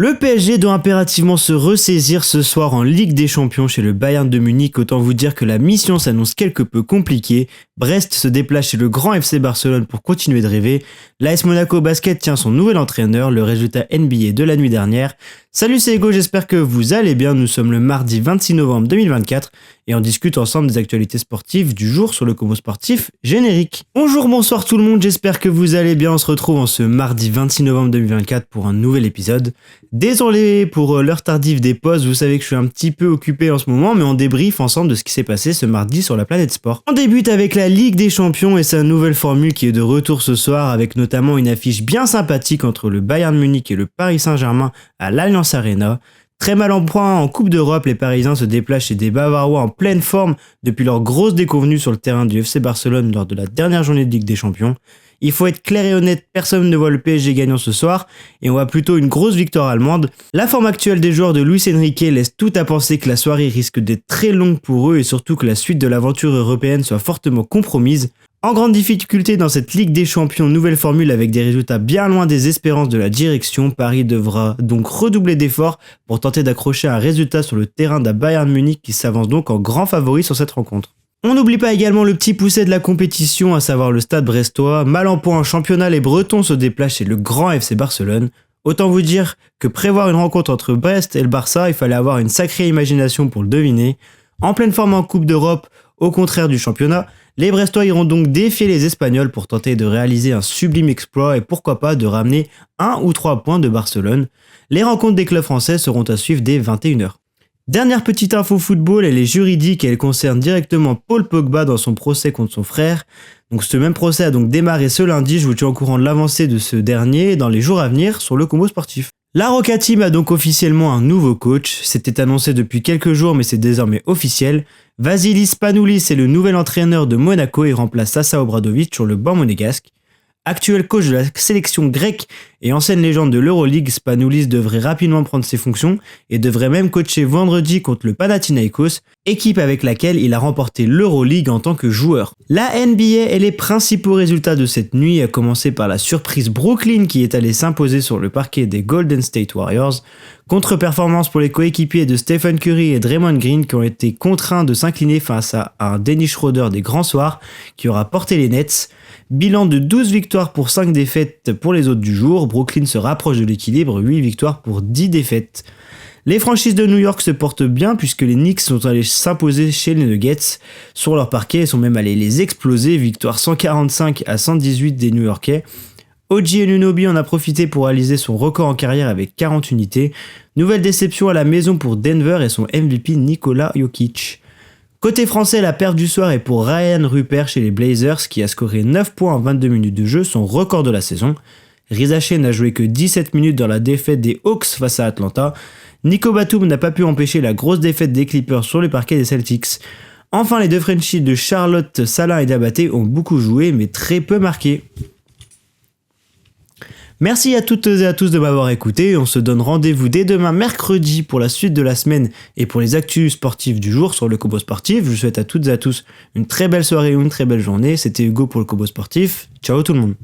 Le PSG doit impérativement se ressaisir ce soir en Ligue des Champions chez le Bayern de Munich. Autant vous dire que la mission s'annonce quelque peu compliquée. Brest se déplace chez le grand FC Barcelone pour continuer de rêver. L'AS Monaco Basket tient son nouvel entraîneur, le résultat NBA de la nuit dernière. Salut, c'est Ego, j'espère que vous allez bien. Nous sommes le mardi 26 novembre 2024 et on discute ensemble des actualités sportives du jour sur le Combo Sportif générique. Bonjour, bonsoir tout le monde, j'espère que vous allez bien. On se retrouve en ce mardi 26 novembre 2024 pour un nouvel épisode. Désolé pour l'heure tardive des pauses, vous savez que je suis un petit peu occupé en ce moment, mais on débriefe ensemble de ce qui s'est passé ce mardi sur la planète sport. On débute avec la Ligue des Champions et sa nouvelle formule qui est de retour ce soir avec notamment une affiche bien sympathique entre le Bayern Munich et le Paris Saint-Germain à l'Allianz Arena. Très mal en point en Coupe d'Europe, les Parisiens se déplacent chez des Bavarois en pleine forme depuis leur grosse déconvenue sur le terrain du FC Barcelone lors de la dernière journée de Ligue des Champions. Il faut être clair et honnête, personne ne voit le PSG gagnant ce soir et on voit plutôt une grosse victoire allemande. La forme actuelle des joueurs de Luis Enrique laisse tout à penser que la soirée risque d'être très longue pour eux et surtout que la suite de l'aventure européenne soit fortement compromise. En grande difficulté dans cette Ligue des Champions, nouvelle formule avec des résultats bien loin des espérances de la direction, Paris devra donc redoubler d'efforts pour tenter d'accrocher un résultat sur le terrain d'un Bayern Munich qui s'avance donc en grand favori sur cette rencontre. On n'oublie pas également le petit pousset de la compétition, à savoir le Stade brestois. Mal en point en championnat, les Bretons se déplacent chez le grand FC Barcelone. Autant vous dire que prévoir une rencontre entre Brest et le Barça, il fallait avoir une sacrée imagination pour le deviner. En pleine forme en Coupe d'Europe, au contraire du championnat, les Brestois iront donc défier les Espagnols pour tenter de réaliser un sublime exploit et pourquoi pas de ramener 1 ou 3 points de Barcelone. Les rencontres des clubs français seront à suivre dès 21h. Dernière petite info football, elle est juridique et elle concerne directement Paul Pogba dans son procès contre son frère. Donc ce même procès a donc démarré ce lundi, je vous tiens au courant de l'avancée de ce dernier dans les jours à venir sur le Combo Sportif. La Roca Team a donc officiellement un nouveau coach, c'était annoncé depuis quelques jours mais c'est désormais officiel. Vasilis Spanoulis est le nouvel entraîneur de Monaco et remplace Sasa Obradovic sur le banc monégasque. Actuel coach de la sélection grecque et ancienne légende de l'Euroleague, Spanoulis devrait rapidement prendre ses fonctions et devrait même coacher vendredi contre le Panathinaikos, équipe avec laquelle il a remporté l'Euroleague en tant que joueur. La NBA et les principaux résultats de cette nuit, a commencé par la surprise Brooklyn qui est allé s'imposer sur le parquet des Golden State Warriors. Contre-performance pour les coéquipiers de Stephen Curry et Draymond Green qui ont été contraints de s'incliner face à un Dennis Schroeder des grands soirs qui aura porté les Nets. Bilan de 12 victoires pour 5 défaites pour les autres du jour, Brooklyn se rapproche de l'équilibre, 8 victoires pour 10 défaites. Les franchises de New York se portent bien puisque les Knicks sont allés s'imposer chez les Nuggets sur leur parquet et sont même allés les exploser, victoire 145 à 118 des New-Yorkais. OG Anunoby en a profité pour réaliser son record en carrière avec 40 unités. Nouvelle déception à la maison pour Denver et son MVP Nikola Jokic. Côté français, la perte du soir est pour Ryan Rupert chez les Blazers qui a scoré 9 points en 22 minutes de jeu, son record de la saison. Rizaché n'a joué que 17 minutes dans la défaite des Hawks face à Atlanta. Nico Batum n'a pas pu empêcher la grosse défaite des Clippers sur le parquet des Celtics. Enfin, les deux Frenchies de Charlotte, Salah et Diabaté ont beaucoup joué mais très peu marqué. Merci à toutes et à tous de m'avoir écouté. On se donne rendez-vous dès demain mercredi pour la suite de la semaine et pour les actus sportifs du jour sur le Combo Sportif. Je vous souhaite à toutes et à tous une très belle soirée ou une très belle journée. C'était Hugo pour le Combo Sportif. Ciao tout le monde.